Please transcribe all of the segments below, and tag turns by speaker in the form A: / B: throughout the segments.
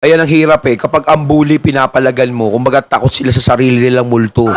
A: Ayan ang hirap eh. Kapag ang bully pinapalagan mo, kumbaga takot sila sa sarili nilang multo.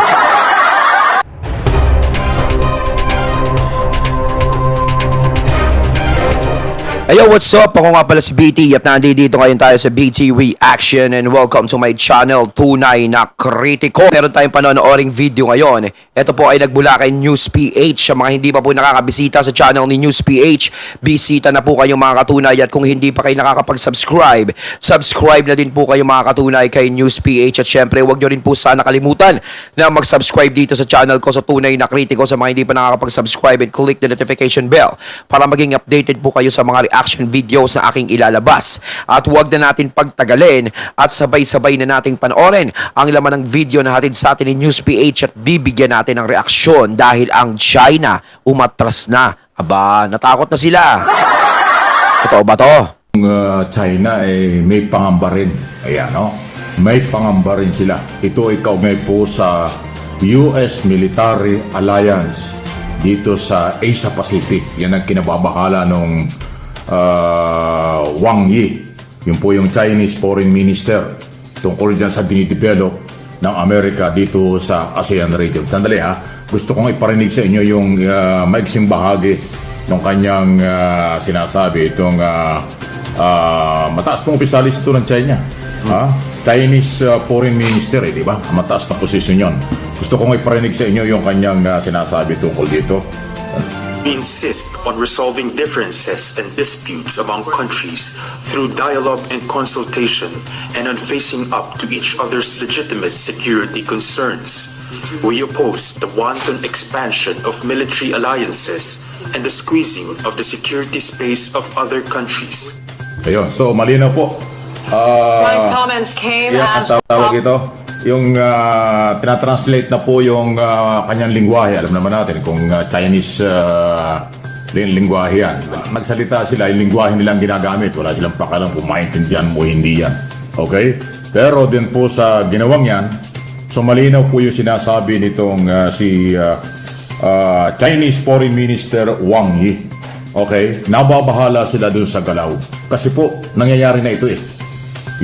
A: Ayo, what's up? Ako nga pala si BT at nandito ngayon tayo sa BT Reaction and welcome to my channel, Tunay na Kritiko. Meron tayong panonooring video ngayon. Ito po ay nagmula kay News PH. Sa mga hindi pa po nakakabisita sa channel ni News PH, bisita na po kayong mga katunay at kung hindi pa kayo nakakapag-subscribe, subscribe na din po kayo mga katunay kay News PH at syempre huwag nyo rin po sana kalimutan na mag-subscribe dito sa channel ko sa Tunay na Kritiko sa mga hindi pa nakakapag-subscribe and click the notification bell para maging updated po kayo sa mga reaction videos na aking ilalabas. At huwag na natin pagtagalin at sabay-sabay na nating panoorin ang laman ng video na hatid sa atin ni News PH at bibigyan natin ng reaksyon dahil ang China umatras na. Aba, natakot na sila. Totoo ba to?
B: China may pangamba rin. Ayan, no? May pangamba rin sila. Ito ay kaugnay po sa US Military Alliance dito sa Asia Pacific. Yan ang kinababahala nung Wang Yi. Yun po yung Chinese Foreign Minister tungkol dyan sa dinidevelop ng Amerika dito sa ASEAN region. Sandali ha, gusto kong iparinig sa inyo yung maiksing bahagi ng kanyang sinasabi itong mataas pong opisyalis ito ng China. Chinese Foreign Minister, di ba? Mataas na posisyon yun. Gusto kong iparinig sa inyo yung kanyang sinasabi tungkol dito.
C: We insist on resolving differences and disputes among countries through dialogue and consultation and on facing up to each other's legitimate security concerns. We oppose the wanton expansion of military alliances and the squeezing of the security space of other countries.
B: Ayun, so malinaw po.
D: Wang's comments came
B: Yan
D: as
B: ang tawag ito. Yung tinatranslate na po yung kanyang lingwahe. Alam naman natin kung Chinese lingwahe yan. Nagsalita sila, yung lingwahe nilang ginagamit. Wala silang pakalam kung maintindihan mo hindi yan. Okay? Pero din po sa ginawang yan, so malinaw po yung sinasabi nitong si Chinese Foreign Minister Wang Yi. Okay? Nababahala sila dun sa galaw. Kasi po, nangyayari na ito eh.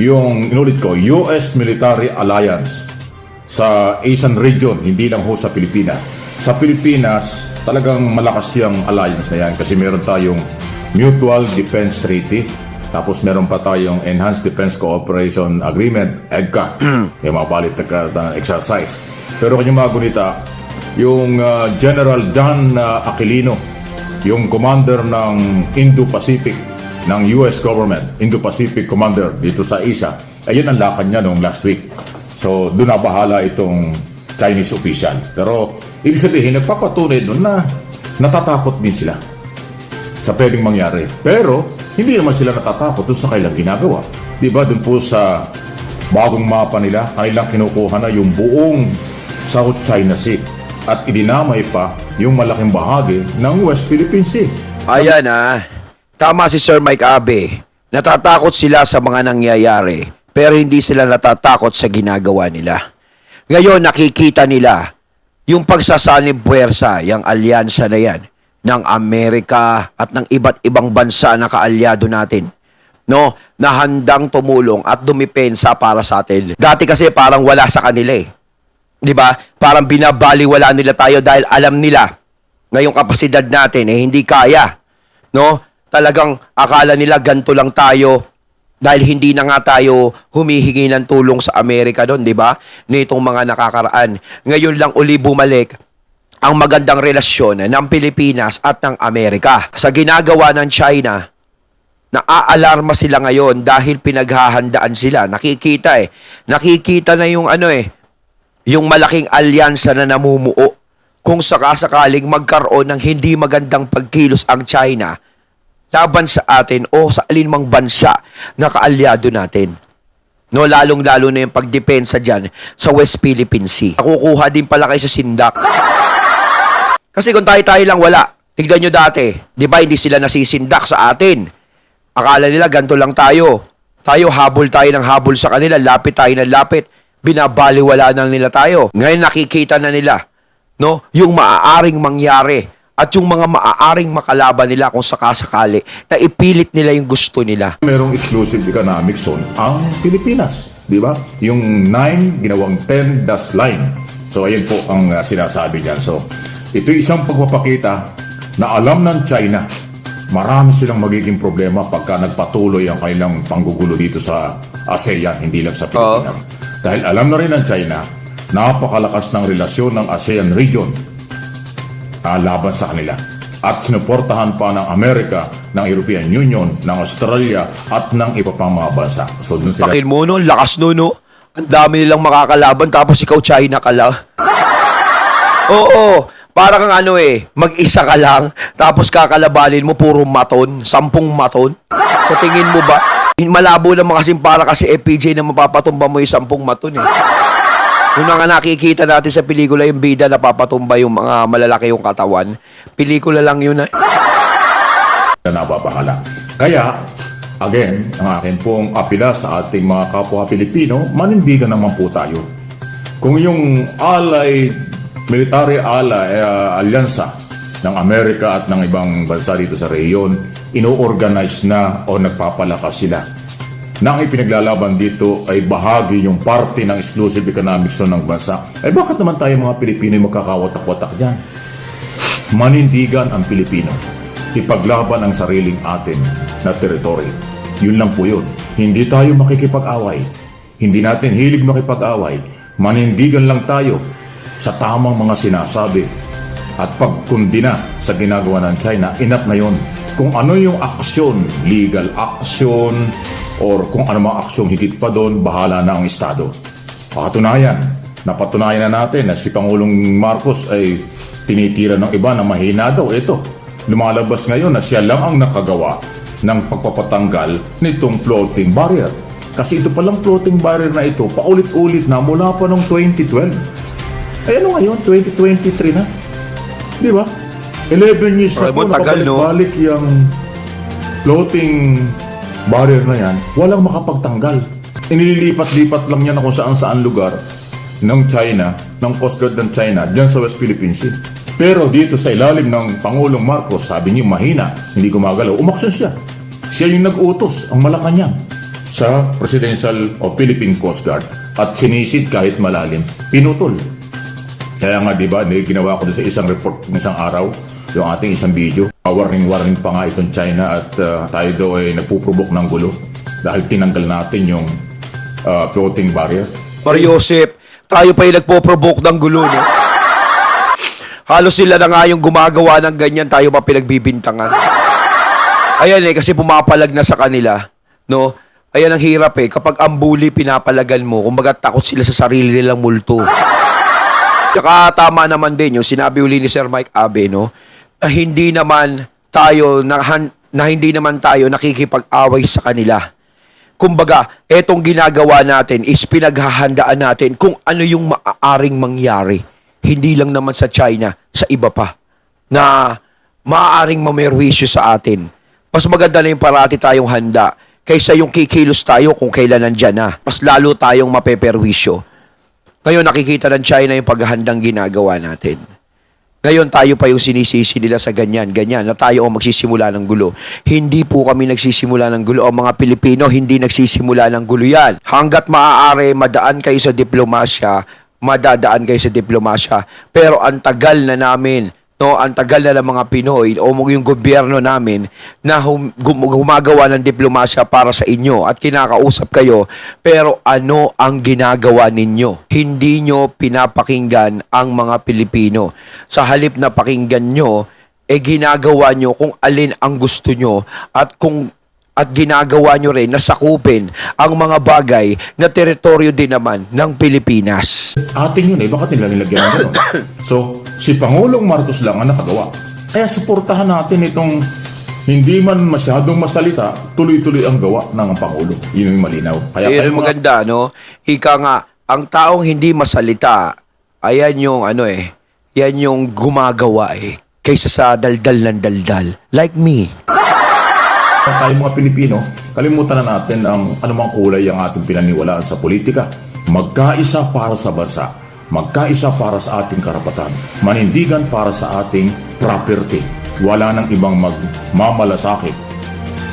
B: Yung inulit ko, US Military Alliance sa Asian region, hindi lang ho sa Pilipinas. Sa Pilipinas, talagang malakas yung alliance na yan kasi meron tayong Mutual Defense Treaty, tapos meron pa tayong Enhanced Defense Cooperation Agreement, EDCA, yung mga balit na exercise. Pero kanyang mga gunita, yung General John Aquilino, yung commander ng Indo-Pacific, ng US government, Indo-Pacific Commander dito sa Asia, ayun ang lakad niya noong last week. So, doon na bahala itong Chinese official. Pero, ibig sabihin, nagpapatunay doon na natatakot din sila sa pwedeng mangyari. Pero, hindi naman sila natatakot doon sa kailang ginagawa. Diba, doon po sa bagong mapa nila, kanilang kinukuha na yung buong South China Sea at idinamay pa yung malaking bahagi ng West Philippine Sea.
A: Ayan tama si Sir Mike Abe. Natatakot sila sa mga nangyayari, pero hindi sila natatakot sa ginagawa nila. Ngayon, nakikita nila yung pagsasanib puwersa, yung alyansa na yan, ng Amerika at ng iba't ibang bansa na kaalyado natin. No? Na handang tumulong at dumipensa para sa atin. Dati kasi parang wala sa kanila eh. Di ba? Parang binabaliwala nila tayo dahil alam nila ngayong kapasidad natin hindi kaya. No? Talagang akala nila ganito lang tayo dahil hindi na nga tayo humihingi ng tulong sa Amerika doon, di ba? Nitong mga nakakaraan. Ngayon lang uli bumalik ang magandang relasyon ng Pilipinas at ng Amerika. Sa ginagawa ng China, naaalarma sila ngayon dahil pinaghahandaan sila. Nakikita Nakikita na yung yung malaking alyansa na namumuo. Kung sakasakaling magkaroon ng hindi magandang pagkilos ang China laban sa atin o sa alinmang bansa na kaalyado natin. No, lalong-lalo na yung pagdepensa dyan sa West Philippine Sea. Nakukuha din pala kayo sa sindak. Kasi kung tayo-tayo lang wala, tignan nyo dati, di ba hindi sila nasisindak sa atin? Akala nila ganito lang tayo. Tayo habol tayo ng habol sa kanila, lapit tayo ng lapit, binabaliwala na nila tayo. Ngayon nakikita na nila, no, yung maaaring mangyari at yung mga maaaring makalaban nila kung sakasakali na ipilit nila yung gusto nila.
B: Merong exclusive economic zone ang Pilipinas, di ba? Yung 9 ginawang 10 dash line. So ayun po ang sinasabi niyan. So ito isang pagpapakita na alam ng China, marami silang magiging problema pagka nagpatuloy ang kanilang panggugulo dito sa ASEAN, hindi lang sa Pilipinas. Dahil alam na rin ng China, napakalakas ng relasyon ng ASEAN region laban sa kanila. At sinuportahan pa ng Amerika, ng European Union, ng Australia, at ng iba pang mga bansa. So dun sila...
A: Pakin mo no, lakas no. Ang dami nilang makakalaban tapos ikaw China ka lang. Oo, para kang mag-isa ka lang tapos kakalabanin mo puro maton, 10 maton. Sa tingin mo ba? Malabo naman kasi FPJ na mapapatumba mo yung 10 maton eh. Yung nga nakikita natin sa pelikula, yung bida na papatumba yung mga malalaki yung katawan. Pelikula lang yun eh.
B: na nababahala. Kaya, again, ang akin pong apila sa ating mga kapwa Pilipino, manindigan naman po tayo. Kung yung military alyansa ng Amerika at ng ibang bansa dito sa rehiyon, ino-organize na o nagpapalakas sila. Na ang ipinaglalaban dito ay bahagi yung parte ng exclusive economic zone ng bansa, ay bakit naman tayo mga Pilipino ay magkakawatak-watak dyan? Manindigan ang Pilipino. Ipaglaban ang sariling atin na teritoryo. Yun lang po yun. Hindi tayo makikipag-away. Hindi natin hilig makipag-away. Manindigan lang tayo sa tamang mga sinasabi. At pagkundina sa ginagawa ng China, enough na yun. Kung ano yung aksyon, legal action, or kung ano mga aksyon higit pa doon, bahala na ang Estado. Napatunayan na natin na si Pangulong Marcos ay tinitira ng iba na mahina daw. Ito, lumalabas ngayon na siya lang ang nakagawa ng pagpapatanggal nitong floating barrier. Kasi ito palang floating barrier na ito, paulit-ulit na mula pa noong 2012. Ay ano ngayon, 2023 na. Di ba? 11 years na po nakabalik-balik yung floating barrier na yan, walang makapagtanggal. Inililipat-lipat lang yan na kung saan-saan lugar ng China, ng Coast Guard ng China, dyan sa West Philippine Sea. Pero dito sa ilalim ng Pangulong Marcos, sabi niyo mahina, hindi gumagalaw, umaksyon siya. Siya yung nag-utos, ang Malacanang, sa Presidential o Philippine Coast Guard. At sinisid kahit malalim, pinutol. Kaya nga, di ba, ginawa ko sa isang report ng isang araw, yung ating isang video. Warning pa nga itong China at tayo daw ay nagpuprovok ng gulo dahil tinanggal natin yung floating barrier.
A: Mariosep, tayo pa yung nagpo-provoke ng gulo, no? Halos sila na nga yung gumagawa ng ganyan, tayo pa pinagbibintangan. Ayan kasi pumapalag na sa kanila, no? Ayan ang hirap kapag ang bully pinapalagan mo, kumbaga takot sila sa sarili nilang multo. Tsaka tama naman din yung sinabi uli ni Sir Mike Abe, no? Hindi naman tayo nakikipag-away sa kanila. Kumbaga, etong ginagawa natin is pinaghahandaan natin kung ano yung maaaring mangyari. Hindi lang naman sa China, sa iba pa na maaaring mamerwisyo sa atin. Mas maganda na yung parati tayong handa kaysa yung kikilos tayo kung kailan nandyan na. Mas lalo tayong mapeperwisyo. Ngayon nakikita ng China yung paghahandang ginagawa natin. Ngayon tayo pa yung sinisisi nila sa ganyan, na tayo ang magsisimula ng gulo. Hindi po kami nagsisimula ng gulo. Ang mga Pilipino hindi nagsisimula ng gulo yan. Hanggat maaari, madadaan kayo sa diplomasya. Pero ang tagal na namin, ang tagal na ng mga Pinoy o yung gobyerno namin na gumagawa ng diplomasya para sa inyo at kinakausap kayo, pero ano ang ginagawa ninyo? Hindi nyo pinapakinggan ang mga Pilipino. Sa halip na pakinggan nyo, ginagawa nyo kung alin ang gusto nyo at ginagawa nyo rin na sakupin ang mga bagay na teritoryo din naman ng Pilipinas.
B: Ating yun bakit nila nilagyan ng gano'n? So, si Pangulong Marcos lang ang nakagawa. Kaya suportahan natin itong hindi man masyadong masalita, tuloy-tuloy ang gawa ng Pangulo. Yun yung malinaw. Kaya
A: Ayun maganda, no? Ika nga, ang taong hindi masalita, ayan yung yan yung gumagawa kaysa sa daldal ng daldal. Like me.
B: Tayo mga Pilipino, kalimutan na natin ang anumang kulay ang ating pinaniwalaan sa politika. Magkaisa para sa bansa. magkaisa para sa ating karapatan, manindigan para sa ating property. Wala nang ibang magmamalasakit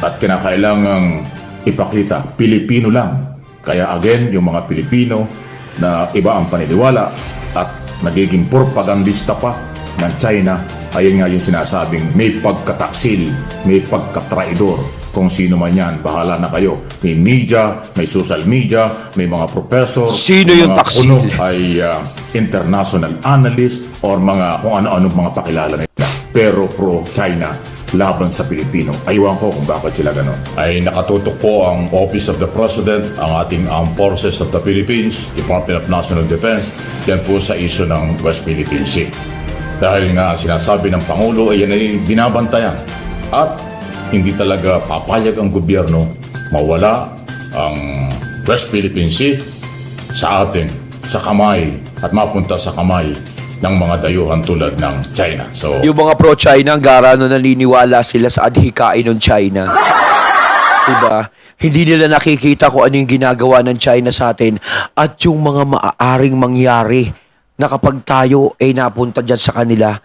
B: at kinakailangang ipakita, Pilipino lang. Kaya again, yung mga Pilipino na iba ang paniniwala at nagiging propagandista pa ng China, ayun nga yung sinasabing may pagkataksil, may pagkatraidor. Kung sino man yan, bahala na kayo. May media, may social media, may mga professor.
A: Sino
B: may
A: yung
B: mga
A: taksil?
B: kuno ay international analyst or mga kung ano-ano mga pakilala nila. Pero pro-China laban sa Pilipino. Aywan ko kung bakit sila ganon. Ay nakatutok po ang Office of the President, ang ating Armed Forces of the Philippines, Department of National Defense, yan po sa isyu ng West Philippine Sea. Dahil nga sinasabi ng Pangulo ay yan ay binabantayan at hindi talaga papayag ang gobyerno mawala ang West Philippine Sea sa atin, sa kamay at mapunta sa kamay ng mga dayuhan tulad ng China. So,
A: Yung mga pro-China, gara no naniniwala sila sa adhikain ng China. Diba? Hindi nila nakikita kung ano yung ginagawa ng China sa atin at yung mga maaaring mangyari na kapag tayo ay napunta dyan sa kanila,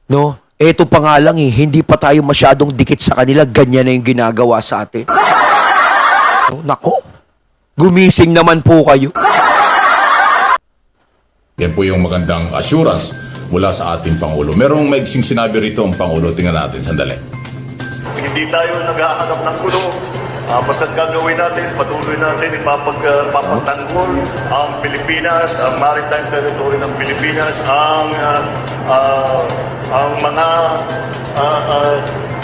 A: no? Eto pa nga lang hindi pa tayo masyadong dikit sa kanila, ganyan na yung ginagawa sa atin. No? Nako, gumising naman po kayo.
B: yan po yung magandang assurance mula sa ating Pangulo. Merong maiksing sinabi rito ang Pangulo. Tingnan natin, sandali.
E: Hindi tayo naghahanap ng gulo. Basta't gagawin natin, patuloy natin ipapagtanggol ang Pilipinas, ang maritime territory ng Pilipinas, ang mga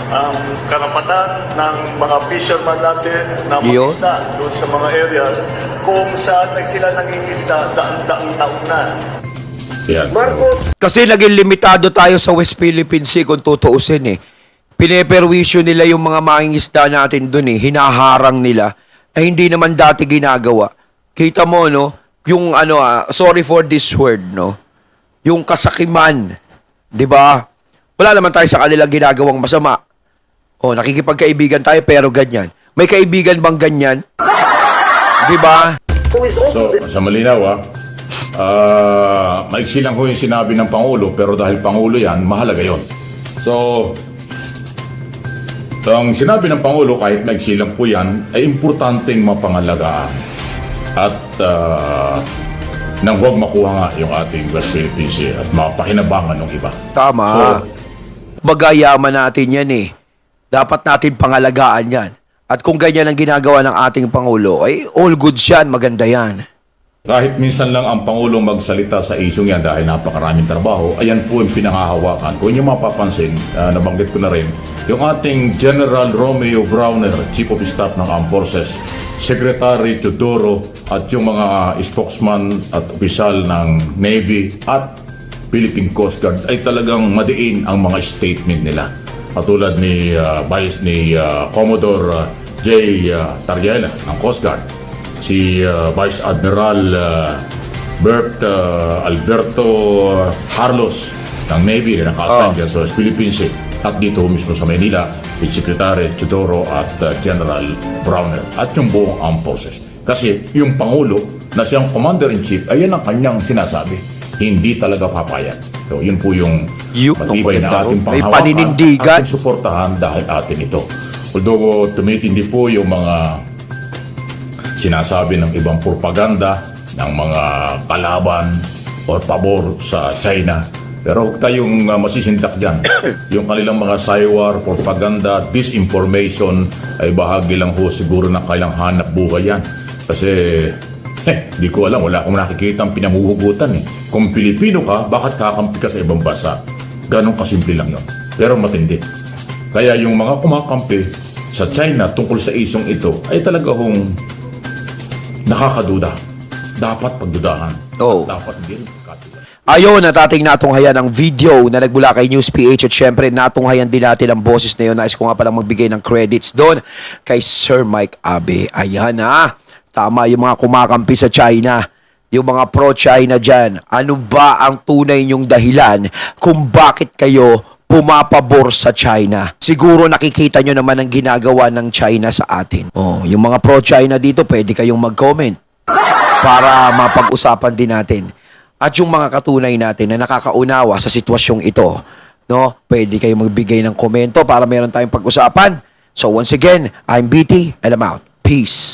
E: ang karapatan ng mga fisherman natin na
A: Yun.
E: mag-isda doon sa mga areas kung saan sila nangingisda daang-daang taon na.
B: Yan.
A: Kasi naging limitado tayo sa West Philippine Sea kung tutuusin Pineperwisyo nila yung mga mangingisda natin dun hinaharang nila. Ay hindi naman dati ginagawa. Kita mo, no? Yung sorry for this word, no? Yung kasakiman. 'Di ba? Wala naman tayo sa kanilang ginagawang masama. Nakikipagkaibigan tayo pero ganyan. May kaibigan bang ganyan? 'Di ba?
B: So, sa malinaw maiksi lang ko yung sinabi ng Pangulo, pero dahil Pangulo yan, mahalaga yon. So, ang sinabi ng Pangulo, kahit maiksi lang po yan, ay importanteng mapangalagaan at nang huwag makuha nga yung ating West Philippine Sea at mapakinabangan ng iba.
A: Tama.
B: So,
A: Bagayaman natin yan Dapat natin pangalagaan yan. At kung ganyan ang ginagawa ng ating Pangulo, ay all good yan, maganda yan.
B: kahit minsan lang ang Pangulong magsalita sa isyong yan dahil napakaraming trabaho, ayan po yung pinangahawakan. Kung inyo mapapansin, nabanggit ko na rin, yung ating General Romeo Browner, Chief of Staff ng Armed Forces, Secretary Teodoro, at yung mga spokesman at opisyal ng Navy at Philippine Coast Guard ay talagang madiin ang mga statement nila. Katulad ni Commodore J. Tariela ng Coast Guard, si Vice Admiral Bert Alberto Carlos ng Navy na naka-assign dyan sa Philippine Sea, at dito mismo sa Manila si Secretary Teodoro at General Browner at yung buong Armed Forces. Kasi yung Pangulo na siyang Commander-in-Chief, ayan ang kanyang sinasabi, hindi talaga papayag. So yun po yung matibay na ating
A: may
B: panghawakan,
A: paninindigan,
B: ating suportahan dahil atin ito. Although tumitindi po yung mga sinasabi ng ibang propaganda ng mga kalaban o pabor sa China. Pero huwag tayong masisindak dyan. Yung kanilang mga saywar, propaganda, disinformation ay bahagi lang ho siguro ng kailang hanap buhay yan. Kasi, di ko alam, wala akong nakikita ang pinamuhugutan Kung Pilipino ka, bakit kakampi ka sa ibang bansa? Ganon kasimple lang yun. Pero matindi. Kaya yung mga kumakampi sa China tungkol sa isyong ito ay talaga hong nakakaduda. Dapat pagdudahan.
A: Oo.
B: Dapat hindi rin pagkatuda.
A: Ayun, at ating natunghayan ang video na nagmula kay News PH at syempre natunghayan din natin ang boses na yun. Nais ko nga palang magbigay ng credits doon kay Sir Mike Abe. Ayan tama yung mga kumakampi sa China, yung mga pro-China dyan. Ano ba ang tunay niyong dahilan kung bakit kayo pumapabor sa China? Siguro nakikita nyo naman ang ginagawa ng China sa atin. Yung mga pro-China dito, pwede kayong mag-comment para mapag-usapan din natin. at yung mga katunay natin na nakakaunawa sa sitwasyong ito, no? Pwede kayo magbigay ng komento para meron tayong pag-usapan. So once again, I'm BT and I'm out. Peace.